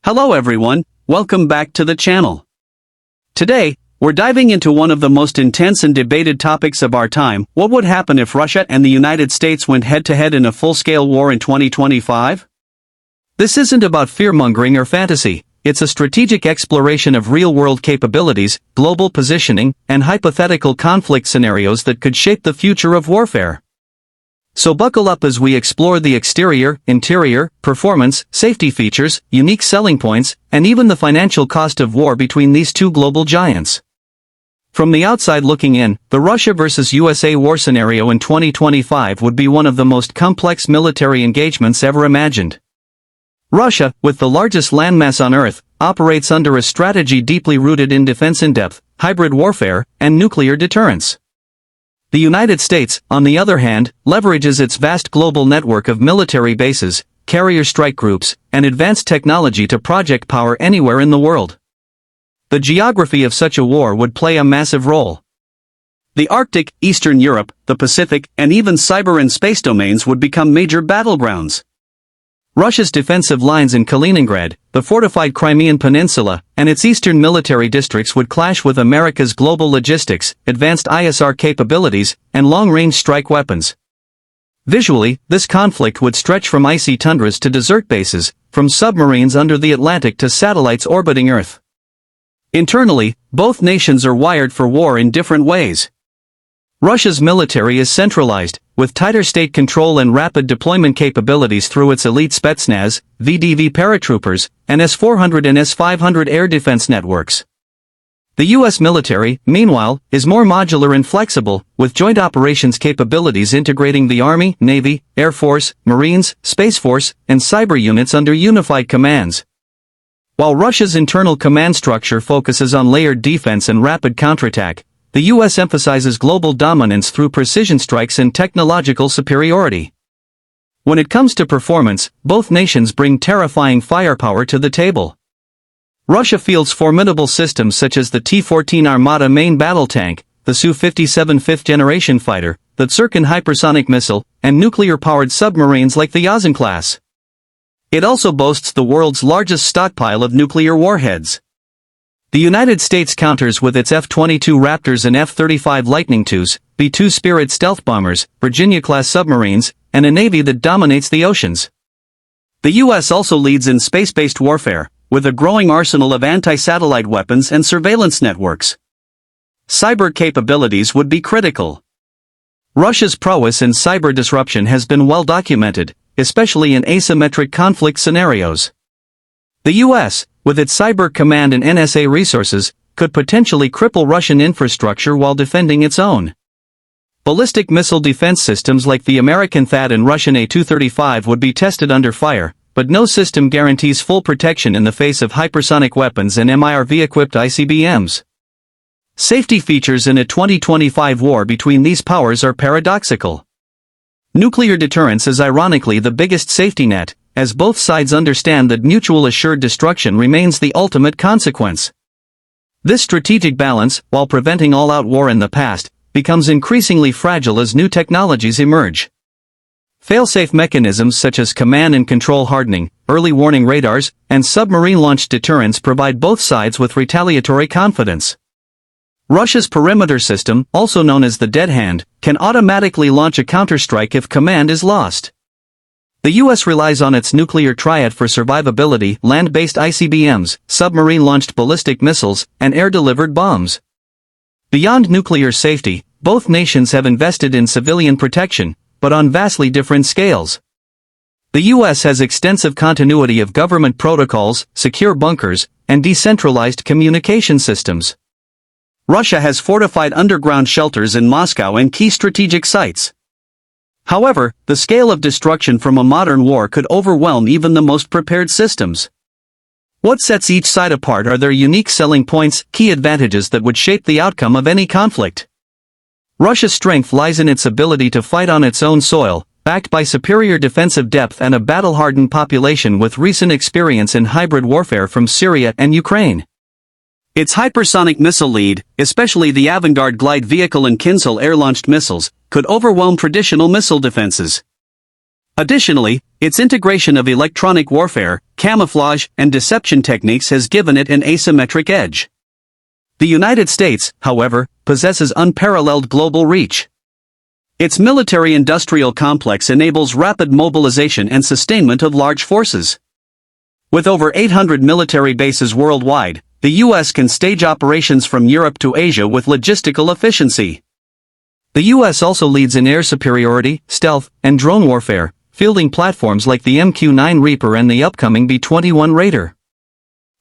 Hello everyone, welcome back to the channel. Today, we're diving into one of the most intense and debated topics of our time. What would happen if Russia and the United States went head-to-head in a full-scale war in 2025? This isn't about fear-mongering or fantasy, it's a strategic exploration of real-world capabilities, global positioning, and hypothetical conflict scenarios that could shape the future of warfare. So buckle up as we explore the exterior, interior, performance, safety features, unique selling points, and even the financial cost of war between these two global giants. From the outside looking in, the Russia versus USA war scenario in 2025 would be one of the most complex military engagements ever imagined. Russia, with the largest landmass on Earth, operates under a strategy deeply rooted in defense in depth, hybrid warfare, and nuclear deterrence. The United States, on the other hand, leverages its vast global network of military bases, carrier strike groups, and advanced technology to project power anywhere in the world. The geography of such a war would play a massive role. The Arctic, Eastern Europe, the Pacific, and even cyber and space domains would become major battlegrounds. Russia's defensive lines in Kaliningrad, the fortified Crimean Peninsula, and its eastern military districts would clash with America's global logistics, advanced ISR capabilities, and long-range strike weapons. Visually, this conflict would stretch from icy tundras to desert bases, from submarines under the Atlantic to satellites orbiting Earth. Internally, both nations are wired for war in different ways. Russia's military is centralized, with tighter state control and rapid deployment capabilities through its elite Spetsnaz, VDV paratroopers, and S-400 and S-500 air defense networks. The U.S. military, meanwhile, is more modular and flexible, with joint operations capabilities integrating the Army, Navy, Air Force, Marines, Space Force, and cyber units under unified commands. While Russia's internal command structure focuses on layered defense and rapid counterattack, the U.S. emphasizes global dominance through precision strikes and technological superiority. When it comes to performance, both nations bring terrifying firepower to the table. Russia fields formidable systems such as the T-14 Armata main battle tank, the Su-57 fifth-generation fighter, the Tsirkin hypersonic missile, and nuclear-powered submarines like the Yazan class. It also boasts the world's largest stockpile of nuclear warheads. The United States counters with its F-22 Raptors and F-35 Lightning IIs, B-2 Spirit stealth bombers, Virginia-class submarines, and a navy that dominates the oceans. The U.S. also leads in space-based warfare, with a growing arsenal of anti-satellite weapons and surveillance networks. Cyber capabilities would be critical. Russia's prowess in cyber disruption has been well documented, especially in asymmetric conflict scenarios. The U.S., with its cyber command and NSA resources, could potentially cripple Russian infrastructure while defending its own. Ballistic missile defense systems like the American THAAD and Russian A-235 would be tested under fire, but no system guarantees full protection in the face of hypersonic weapons and MIRV-equipped ICBMs. Safety features in a 2025 war between these powers are paradoxical. Nuclear deterrence is ironically the biggest safety net, as both sides understand that mutual assured destruction remains the ultimate consequence. This strategic balance, while preventing all-out war in the past, becomes increasingly fragile as new technologies emerge. Fail-safe mechanisms such as command and control hardening, early warning radars, and submarine-launched deterrence provide both sides with retaliatory confidence. Russia's perimeter system, also known as the dead hand, can automatically launch a counterstrike if command is lost. The U.S. relies on its nuclear triad for survivability: land-based ICBMs, submarine-launched ballistic missiles, and air-delivered bombs. Beyond nuclear safety, both nations have invested in civilian protection, but on vastly different scales. The U.S. has extensive continuity of government protocols, secure bunkers, and decentralized communication systems. Russia has fortified underground shelters in Moscow and key strategic sites. However, the scale of destruction from a modern war could overwhelm even the most prepared systems. What sets each side apart are their unique selling points, key advantages that would shape the outcome of any conflict. Russia's strength lies in its ability to fight on its own soil, backed by superior defensive depth and a battle-hardened population with recent experience in hybrid warfare from Syria and Ukraine. Its hypersonic missile lead, especially the Avangard glide vehicle and Kinzhal air-launched missiles, could overwhelm traditional missile defenses. Additionally, its integration of electronic warfare, camouflage, and deception techniques has given it an asymmetric edge. The United States, however, possesses unparalleled global reach. Its military-industrial complex enables rapid mobilization and sustainment of large forces. With over 800 military bases worldwide, the U.S. can stage operations from Europe to Asia with logistical efficiency. The U.S. also leads in air superiority, stealth, and drone warfare, fielding platforms like the MQ-9 Reaper and the upcoming B-21 Raider.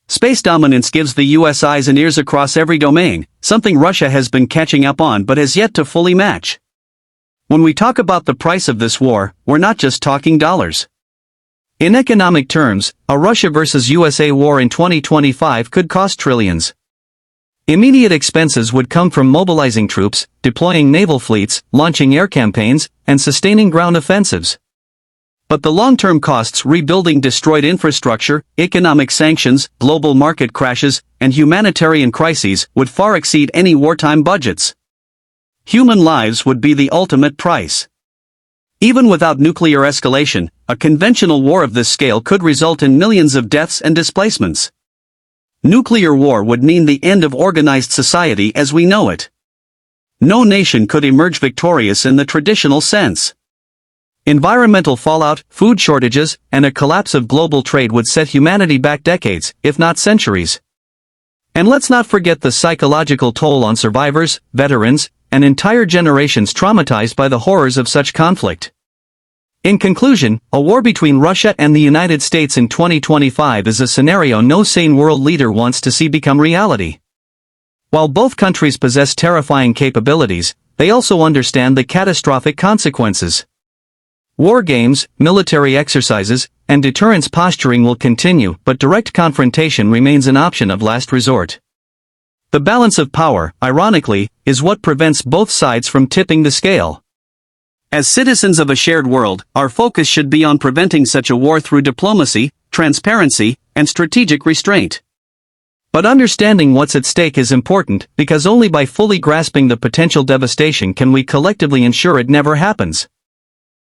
Space dominance gives the U.S. eyes and ears across every domain, something Russia has been catching up on but has yet to fully match. When we talk about the price of this war, we're not just talking dollars. In economic terms, a Russia versus USA war in 2025 could cost trillions. Immediate expenses would come from mobilizing troops, deploying naval fleets, launching air campaigns, and sustaining ground offensives. But the long-term costs rebuilding destroyed infrastructure, economic sanctions, global market crashes, and humanitarian crises would far exceed any wartime budgets. Human lives would be the ultimate price. Even without nuclear escalation, a conventional war of this scale could result in millions of deaths and displacements. Nuclear war would mean the end of organized society as we know it. No nation could emerge victorious in the traditional sense. Environmental fallout, food shortages, and a collapse of global trade would set humanity back decades, if not centuries. And let's not forget the psychological toll on survivors, veterans, and entire generations traumatized by the horrors of such conflict. In conclusion, a war between Russia and the United States in 2025 is a scenario no sane world leader wants to see become reality. While both countries possess terrifying capabilities, they also understand the catastrophic consequences. War games, military exercises, and deterrence posturing will continue, but direct confrontation remains an option of last resort. The balance of power, ironically, is what prevents both sides from tipping the scale. As citizens of a shared world, our focus should be on preventing such a war through diplomacy, transparency, and strategic restraint. But understanding what's at stake is important, because only by fully grasping the potential devastation can we collectively ensure it never happens.